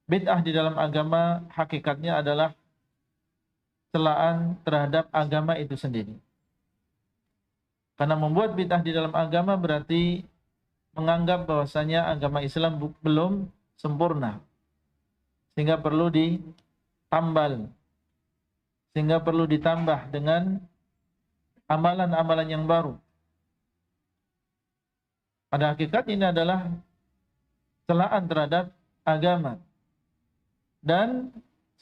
bid'ah di dalam agama hakikatnya adalah celaan terhadap agama itu sendiri. Karena membuat bid'ah di dalam agama berarti menganggap bahwasanya agama Islam belum sempurna, sehingga perlu ditambal, sehingga perlu ditambah dengan amalan-amalan yang baru. Pada hakikat ini adalah celaan terhadap agama. Dan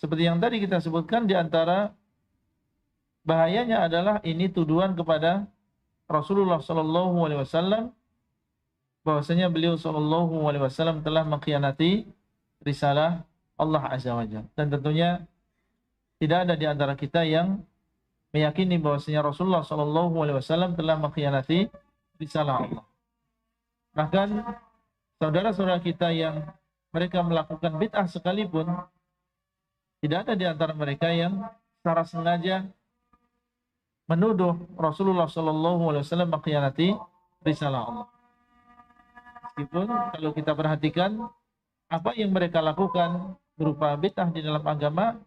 seperti yang tadi kita sebutkan, di antara bahayanya adalah ini tuduhan kepada Rasulullah Shallallahu Alaihi Wasallam bahwasanya beliau Shallallahu Alaihi Wasallam telah mengkhianati risalah Allah Azza wa Jalla. Dan tentunya tidak ada di antara kita yang meyakini bahwasanya Rasulullah Shallallahu Alaihi Wasallam telah mengkhianati risalah Allah. Bahkan saudara-saudara kita yang mereka melakukan bid'ah sekalipun, tidak ada di antara mereka yang secara sengaja menuduh Rasulullah Shallallahu Alaihi Wasallam mengkhianati risalah Allah. Meskipun kalau kita perhatikan apa yang mereka lakukan berupa bid'ah di dalam agama,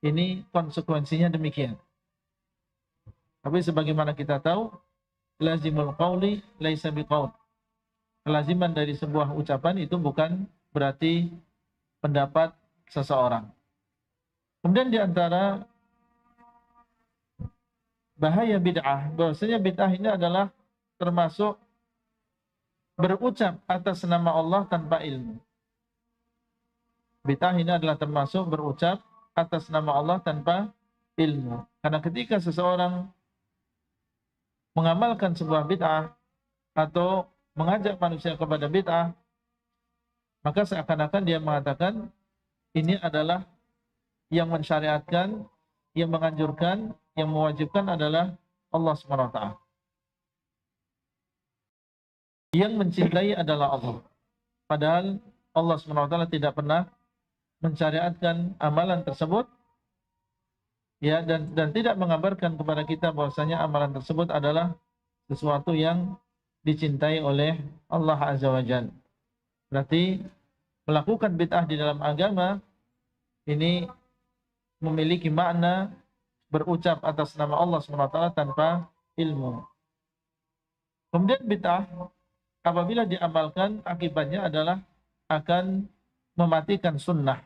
ini konsekuensinya demikian. Tapi sebagaimana kita tahu, lazimul qauli laisa biqaul. Kelaziman dari sebuah ucapan itu bukan berarti pendapat seseorang. Kemudian di antara bahaya bid'ah, bahwasanya bid'ah ini adalah termasuk berucap atas nama Allah tanpa ilmu. Bid'ah ini adalah termasuk berucap atas nama Allah tanpa ilmu. Karena ketika seseorang mengamalkan sebuah bid'ah atau mengajak manusia kepada bid'ah, maka seakan-akan dia mengatakan ini adalah yang mensyariatkan, yang menganjurkan, yang mewajibkan adalah Allah SWT. Yang mencintai adalah Allah. Padahal Allah SWT tidak pernah mensyariatkan amalan tersebut, ya, dan tidak mengabarkan kepada kita bahwasanya amalan tersebut adalah sesuatu yang dicintai oleh Allah Azza wa Jalla. Berarti melakukan bid'ah di dalam agama ini memiliki makna berucap atas nama Allah SWT tanpa ilmu. Kemudian bid'ah apabila diamalkan, akibatnya adalah akan mematikan sunnah.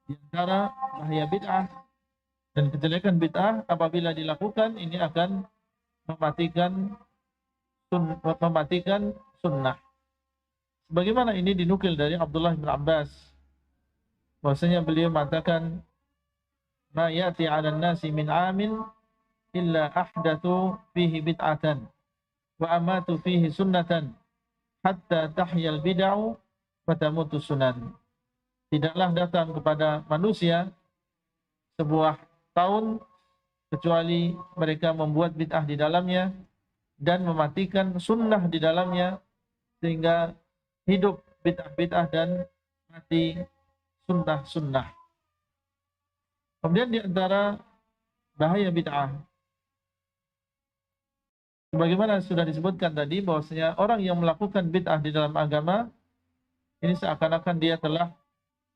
Di antara bahaya bid'ah dan kejelekan bid'ah, apabila dilakukan ini akan mematikan sunnah. Sebagaimana ini dinukil dari Abdullah bin Abbas, bahwasanya beliau mengatakan, "Ma ya'ti 'alan nasi min 'amin illa ahdatsu fihi bid'atan wa amatu fihi sunnatan hatta tahyal bid'u wa tamutu sunan." Tidaklah datang kepada manusia sebuah tahun kecuali mereka membuat bid'ah di dalamnya dan mematikan sunnah di dalamnya, sehingga hidup bid'ah-bid'ah dan mati sunnah-sunnah. Kemudian di antara bahaya bid'ah, sebagaimana sudah disebutkan tadi, bahwasanya orang yang melakukan bid'ah di dalam agama ini seakan-akan dia telah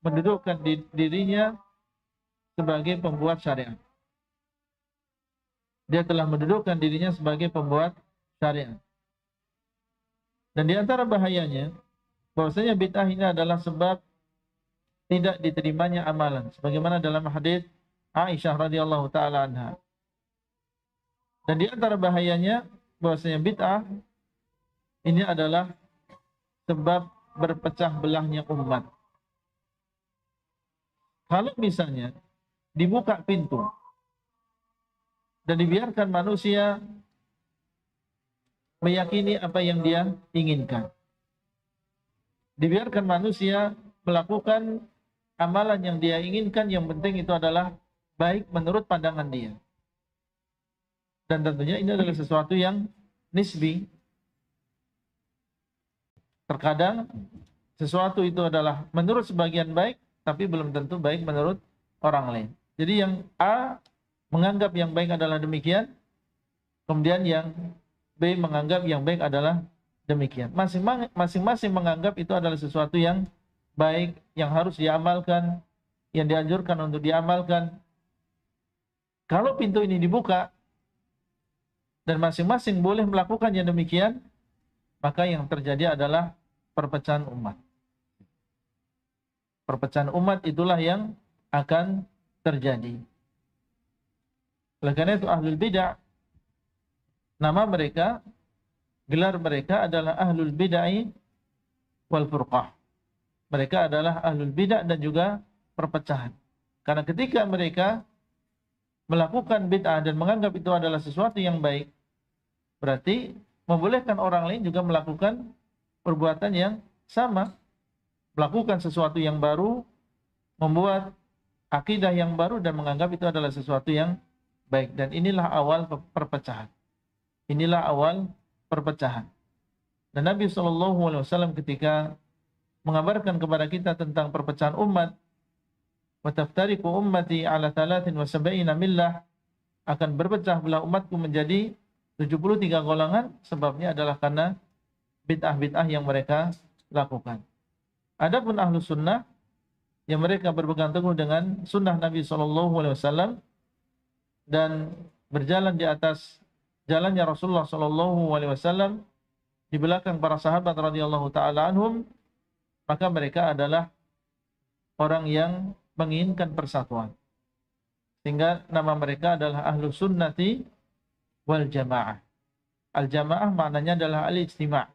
mendudukkan dirinya sebagai pembuat syariat. Dia telah mendudukkan dirinya sebagai pembuat syariat. Dan di antara bahayanya, bahwasanya bid'ah ini adalah sebab tidak diterimanya amalan, sebagaimana dalam hadis Aisyah radhiyallahu taala anha. Dan di antara bahayanya, bahwasanya bid'ah ini adalah sebab berpecah belahnya umat. Kalau misalnya dibuka pintu dan dibiarkan manusia meyakini apa yang dia inginkan, dibiarkan manusia melakukan amalan yang dia inginkan, yang penting itu adalah baik menurut pandangan dia. Dan tentunya ini adalah sesuatu yang nisbi. Terkadang sesuatu itu adalah menurut sebagian baik, tapi belum tentu baik menurut orang lain. Jadi yang A menganggap yang baik adalah demikian, kemudian yang B menganggap yang baik adalah demikian. Masing-masing menganggap itu adalah sesuatu yang baik, yang harus diamalkan, yang dianjurkan untuk diamalkan. Kalau pintu ini dibuka dan masing-masing boleh melakukan yang demikian, maka yang terjadi adalah perpecahan umat. Perpecahan umat itulah yang akan terjadi. Oleh karena itu ahlul bid'ah, nama mereka, gelar mereka adalah ahlul bid'ah wal furqah. Mereka adalah ahlul bid'ah dan juga perpecahan. Karena ketika mereka melakukan bid'ah dan menganggap itu adalah sesuatu yang baik, berarti membolehkan orang lain juga melakukan perbuatan yang sama, melakukan sesuatu yang baru, membuat akidah yang baru dan menganggap itu adalah sesuatu yang baik. Dan inilah awal perpecahan. Inilah awal perpecahan. Dan Nabi SAW ketika mengabarkan kepada kita tentang perpecahan umat, وَتَفْتَرِقُ أُمَّتِي عَلَى 73 millah, akan berpecah belah umatku menjadi 73 golongan, sebabnya adalah karena bid'ah-bid'ah yang mereka lakukan. Adapun ahlu sunnah, yang mereka berpegang teguh dengan sunnah Nabi SAW dan berjalan di atas jalannya Rasulullah SAW di belakang para sahabat radhiyallahu taala anhum, maka mereka adalah orang yang menginginkan persatuan. Sehingga nama mereka adalah ahlu sunnati wal jamaah. Al-jamaah maknanya adalah al-ijtima'.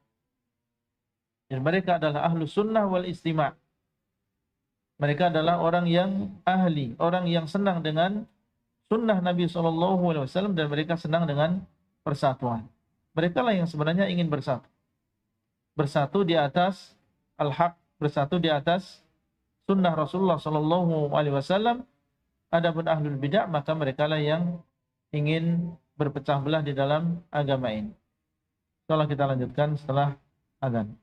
Dan mereka adalah ahlu sunnah wal istima'. Mereka adalah orang yang ahli, orang yang senang dengan sunnah Nabi SAW, dan mereka senang dengan persatuan. Mereka lah yang sebenarnya ingin bersatu. Bersatu di atas al-haq, bersatu di atas sunnah Rasulullah SAW. Adapun ahlul bid'ah, maka mereka lah yang ingin berpecah belah di dalam agama ini. Setelah kita lanjutkan setelah azan.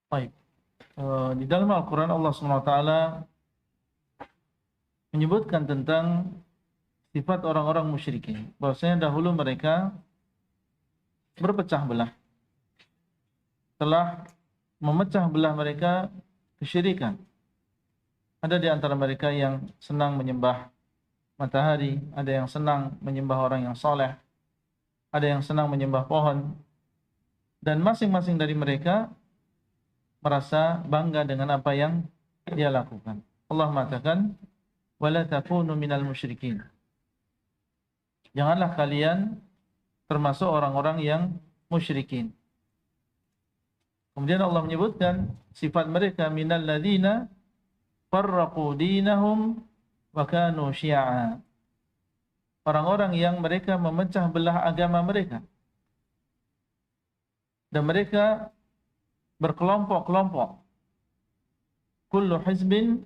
Baik. Di dalam Al-Quran Allah SWT menyebutkan tentang sifat orang-orang musyrikin, bahwasanya dahulu mereka berpecah belah. Telah memecah belah mereka kesyirikan. Ada di antara mereka yang senang menyembah matahari, ada yang senang menyembah orang yang soleh, ada yang senang menyembah pohon, dan masing-masing dari mereka merasa bangga dengan apa yang dia lakukan. Allah mengatakan, "Wala takunu minal musyrikin." Janganlah kalian termasuk orang-orang yang musyrikin. Kemudian Allah menyebutkan sifat mereka, minal ladzina farraqu dinahum wa kanu syi'a. Orang-orang yang mereka memecah belah agama mereka. Dan mereka berkelompok-kelompok. Kullu hizbin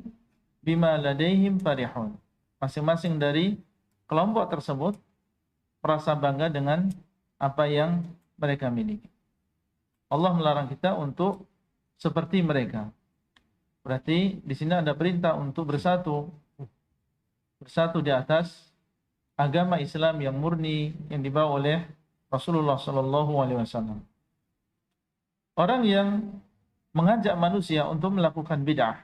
bima ladaihim farihun. Masing-masing dari kelompok tersebut merasa bangga dengan apa yang mereka miliki. Allah melarang kita untuk seperti mereka. Berarti di sini ada perintah untuk bersatu di atas agama Islam yang murni yang dibawa oleh Rasulullah SAW. Orang yang mengajak manusia untuk melakukan bid'ah,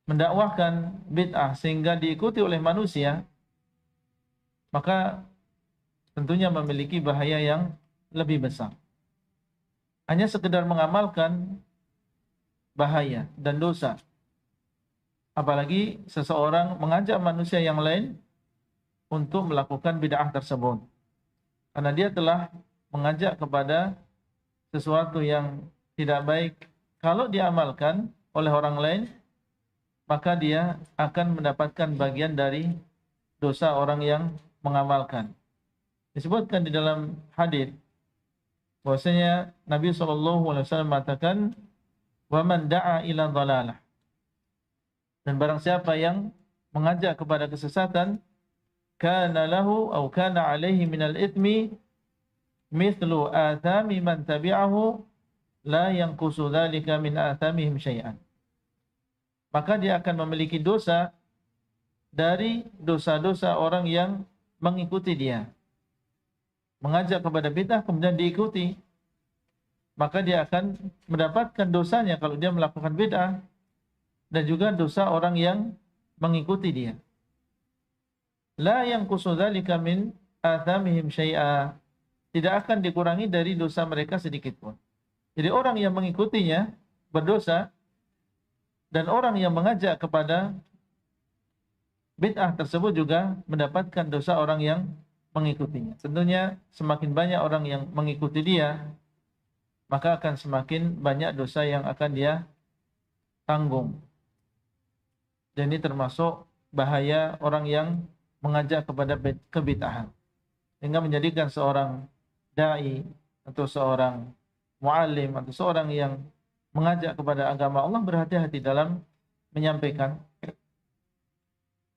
mendakwahkan bid'ah sehingga diikuti oleh manusia, maka tentunya memiliki bahaya yang lebih besar. Hanya sekedar mengamalkan bahaya dan dosa. Apalagi seseorang mengajak manusia yang lain untuk melakukan bid'ah tersebut. Karena dia telah mengajak kepada sesuatu yang tidak baik. Kalau diamalkan oleh orang lain, maka dia akan mendapatkan bagian dari dosa orang yang mengamalkan. Disebutkan di dalam hadis bahwasanya Nabi SAW mengatakan, "Wa man da'a ila dhalalah." Dan barang siapa yang mengajak kepada kesesatan, kana lahu atau kana alaihi minal ithmi mithlu athami man tabi'ahu la yanqusu dzalika min athamihim syai'an. Maka dia akan memiliki dosa dari dosa-dosa orang yang mengikuti dia. Mengajak kepada bid'ah kemudian diikuti, maka dia akan mendapatkan dosanya kalau dia melakukan bid'ah dan juga dosa orang yang mengikuti dia. La yanqusu dzalika min athamihim syai'a. Tidak akan dikurangi dari dosa mereka sedikit pun. Jadi orang yang mengikutinya berdosa dan orang yang mengajak kepada bid'ah tersebut juga mendapatkan dosa orang yang mengikutinya. Tentunya semakin banyak orang yang mengikuti dia, maka akan semakin banyak dosa yang akan dia tanggung. Dan ini termasuk bahaya orang yang mengajak kepada kebid'ahan. Sehingga menjadikan seorang da'i atau seorang mu'allim atau seorang yang mengajak kepada agama Allah berhati-hati dalam menyampaikan.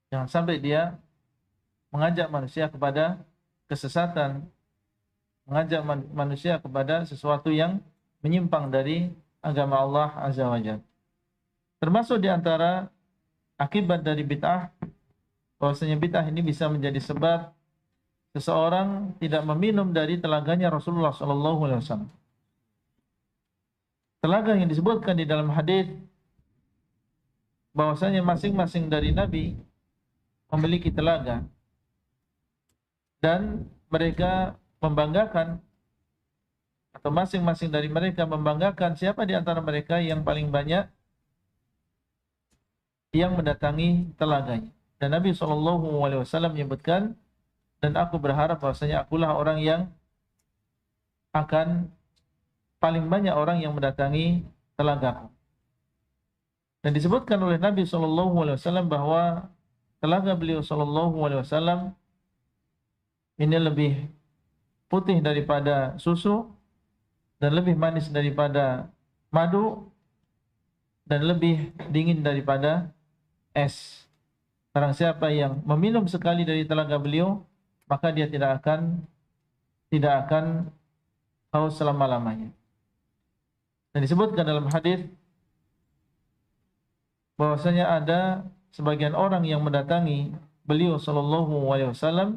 Jangan sampai dia mengajak manusia kepada kesesatan, mengajak manusia kepada sesuatu yang menyimpang dari agama Allah Azza wa Jalla. Termasuk di antara akibat dari bid'ah, bahwasanya bid'ah ini bisa menjadi sebab seseorang tidak meminum dari telaganya Rasulullah SAW. Telaga yang disebutkan di dalam hadis bahwasanya masing-masing dari Nabi memiliki telaga dan mereka membanggakan atau masing-masing dari mereka membanggakan siapa di antara mereka yang paling banyak yang mendatangi telaganya. Dan Nabi SAW menyebutkan dan aku berharap bahwasanya akulah orang yang akan paling banyak orang yang mendatangi telagaku. Dan disebutkan oleh Nabi SAW bahwa telaga beliau SAW ini lebih putih daripada susu dan lebih manis daripada madu dan lebih dingin daripada es. Barang siapa yang meminum sekali dari telaga beliau, maka dia tidak akan haus selama-lamanya. Dan disebutkan dalam hadis bahwasanya ada sebagian orang yang mendatangi beliau sallallahu alaihi wasallam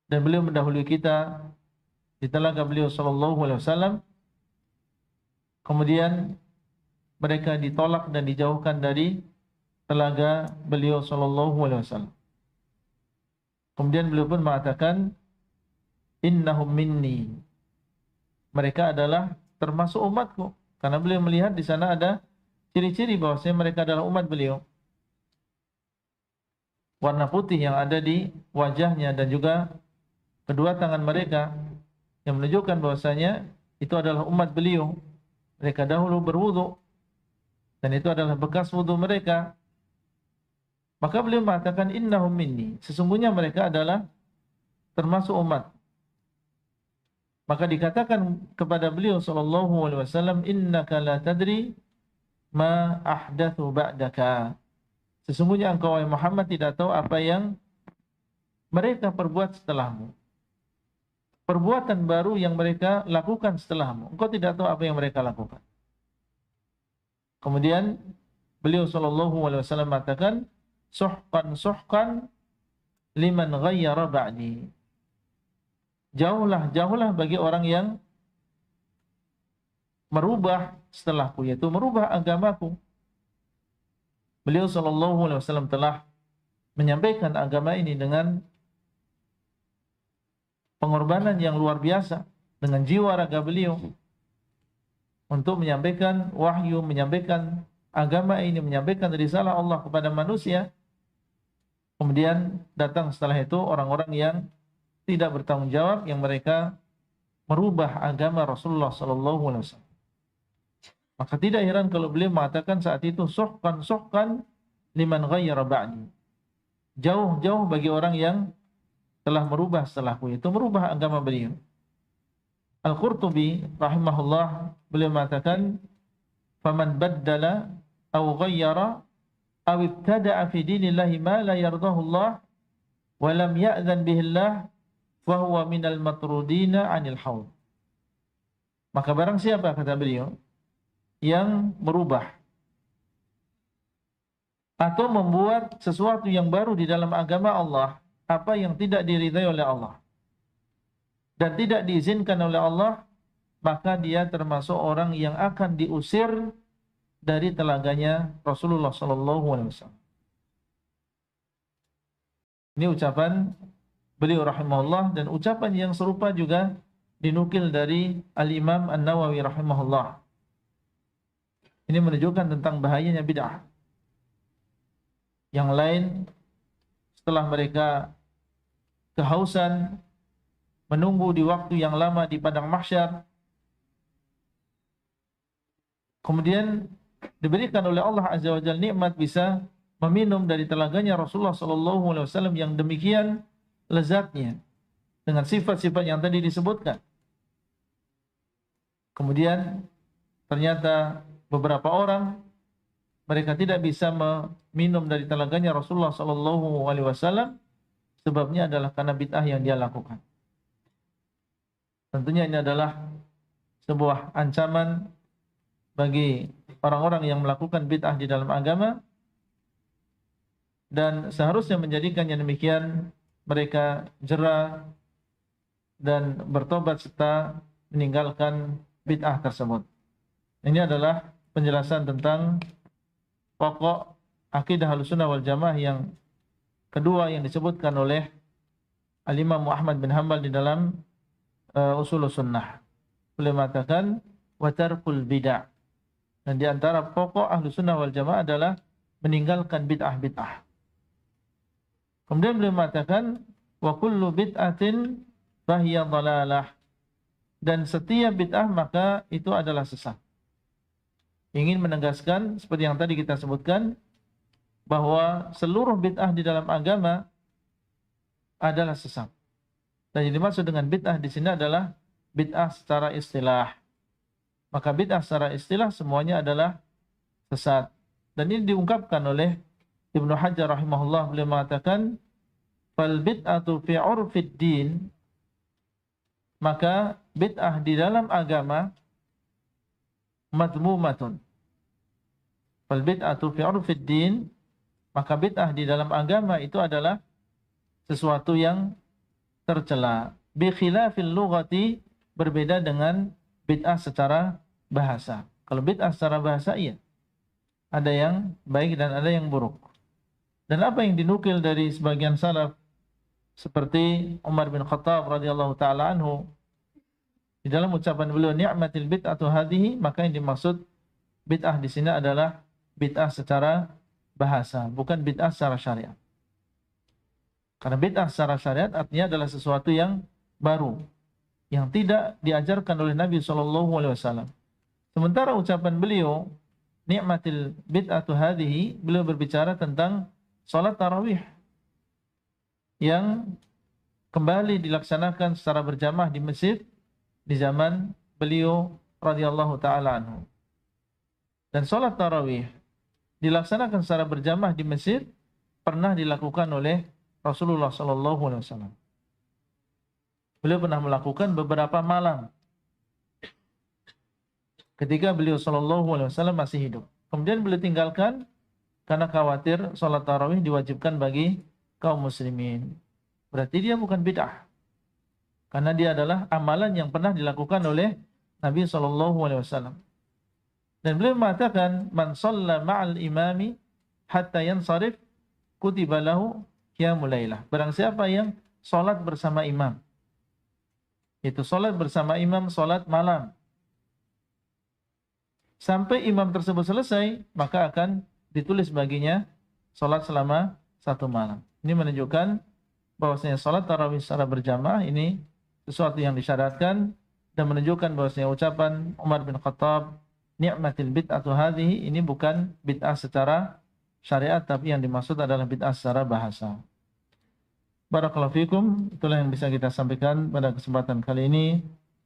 dan beliau mendahului kita di telaga beliau sallallahu alaihi wasallam. Kemudian mereka ditolak dan dijauhkan dari telaga beliau sallallahu alaihi wasallam. Kemudian beliau pun mengatakan, innahum minni. Mereka adalah termasuk umatku. Karena beliau melihat di sana ada ciri-ciri bahwasanya mereka adalah umat beliau. Warna putih yang ada di wajahnya dan juga kedua tangan mereka yang menunjukkan bahwasanya itu adalah umat beliau. Mereka dahulu berwudu dan itu adalah bekas wudu mereka. Maka beliau mengatakan innahum minni, sesungguhnya mereka adalah termasuk umat. Maka dikatakan kepada beliau sallallahu alaihi wasallam, innaka la tadri ma ahdathu ba'daka. Sesungguhnya engkau wahai Muhammad tidak tahu apa yang mereka perbuat setelahmu. Perbuatan baru yang mereka lakukan setelahmu. Engkau tidak tahu apa yang mereka lakukan. Kemudian beliau sallallahu alaihi wasallam mengatakan, suhqan liman ghayyara ba'di. Jauhlah bagi orang yang merubah setelahku, yaitu merubah agamaku. Beliau sallallahu alaihi wasallam telah menyampaikan agama ini dengan pengorbanan yang luar biasa, dengan jiwa raga beliau untuk menyampaikan wahyu, menyampaikan agama ini, menyampaikan risalah Allah kepada manusia. Kemudian datang setelah itu orang-orang yang tidak bertanggung jawab, yang mereka merubah agama Rasulullah sallallahu alaihi wasallam. Maka tidak heran kalau beliau mengatakan saat itu, suhqan liman ghayyara ba'di. Jauh bagi orang yang telah merubah setelahku, itu merubah agama beliau. Al-Qurtubi rahimahullah beliau mengatakan, faman baddala aw ghayyara aw ibtada'a fi dinillahi ma la yardahu Allah wa lam ya'zan bihi Allah fa huwa minal matrudina 'anil haud. Maka barang siapa, kata beliau, yang merubah atau membuat sesuatu yang baru di dalam agama Allah, apa yang tidak diridai oleh Allah dan tidak diizinkan oleh Allah, maka dia termasuk orang yang akan diusir dari telaganya Rasulullah sallallahu alaihi wasallam. Ini ucapan beliau rahimahullah, dan ucapan yang serupa juga dinukil dari Al-Imam An-Nawawi rahimahullah. Ini menunjukkan tentang bahayanya bid'ah. Yang lain, setelah mereka kehausan menunggu di waktu yang lama di padang mahsyar, kemudian diberikan oleh Allah Azza wa Jalla nikmat bisa meminum dari telaganya Rasulullah sallallahu alaihi wasallam yang demikian lezatnya dengan sifat-sifat yang tadi disebutkan. Kemudian ternyata beberapa orang mereka tidak bisa meminum dari telaganya Rasulullah sallallahu alaihi wasallam, sebabnya adalah karena bid'ah yang dia lakukan. Tentunya ini adalah sebuah ancaman bagi orang-orang yang melakukan bid'ah di dalam agama, dan seharusnya menjadikannya demikian mereka jera dan bertobat serta meninggalkan bid'ah tersebut. Ini adalah penjelasan tentang pokok akidah Ahlussunnah wal Jamaah yang kedua yang disebutkan oleh Al-Imam Ahmad bin Hanbal di dalam Ushulus Sunnah. Beliau mengatakan wa tarkul bid'ah. Dan di antara pokok Ahlussunnah wal Jamaah adalah meninggalkan bid'ah-bid'ah. Kemudian beliau mengatakan wa kullu bid'atin fahiya dhalalah, dan setiap bid'ah maka itu adalah sesat. Ingin menegaskan seperti yang tadi kita sebutkan bahwa seluruh bid'ah di dalam agama adalah sesat. Dan yang dimaksud dengan bid'ah di sini adalah bid'ah secara istilah. Maka bid'ah secara istilah semuanya adalah sesat. Dan ini diungkapkan oleh Ibnu Hajar rahimahullah, beliau mengatakan fal bid'atu fi 'urfid din, maka bid'ah di dalam agama madmumatun. Fal bid'atu fi 'urfid din, maka bid'ah di dalam agama itu adalah sesuatu yang tercela. Bi khilafil lughati, berbeda dengan bid'ah secara bahasa. Kalau bid'ah secara bahasa iya, ada yang baik dan ada yang buruk. Dan apa yang dinukil dari sebagian salaf seperti Umar bin Khattab radhiyallahu taala anhu, di dalam ucapan beliau ni'matil bid'atu hadhihi, maka yang dimaksud bid'ah di sini adalah bid'ah secara bahasa, bukan bid'ah secara syariat. Karena bid'ah secara syariat artinya adalah sesuatu yang baru, yang tidak diajarkan oleh Nabi SAW. Sementara ucapan beliau, ni'matil bid'atu hadhihi, beliau berbicara tentang salat tarawih yang kembali dilaksanakan secara berjamaah di masjid di zaman beliau radhiyallahu taala anhu. Dan salat tarawih dilaksanakan secara berjamaah di masjid pernah dilakukan oleh Rasulullah SAW. Beliau pernah melakukan beberapa malam ketika beliau SAW masih hidup. Kemudian beliau tinggalkan karena khawatir sholat tarawih diwajibkan bagi kaum muslimin. Berarti dia bukan bid'ah, karena dia adalah amalan yang pernah dilakukan oleh Nabi SAW. Dan beliau mengatakan, man shalla ma'al imami hatta yansarif kutiba lahu qiyamul lailah. Barang siapa yang sholat bersama imam, itu sholat bersama imam, sholat malam, sampai imam tersebut selesai, maka akan ditulis baginya sholat selama satu malam. Ini menunjukkan bahwasanya sholat tarawih secara berjamaah ini sesuatu yang disyaratkan, dan menunjukkan bahwasanya ucapan Umar bin Khattab ni'matil bid'atu hadhihi ini bukan bid'ah secara syariat, tapi yang dimaksud adalah bid'ah secara bahasa. Barakallahu fikum, itulah yang bisa kita sampaikan pada kesempatan kali ini.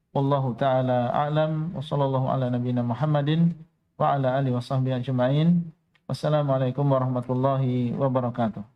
Wallahu ta'ala a'lam, wa sallallahu ala nabiyina Muhammadin wa ala alihi wa sahbihi ajma'in. Wassalamualaikum warahmatullahi wabarakatuh.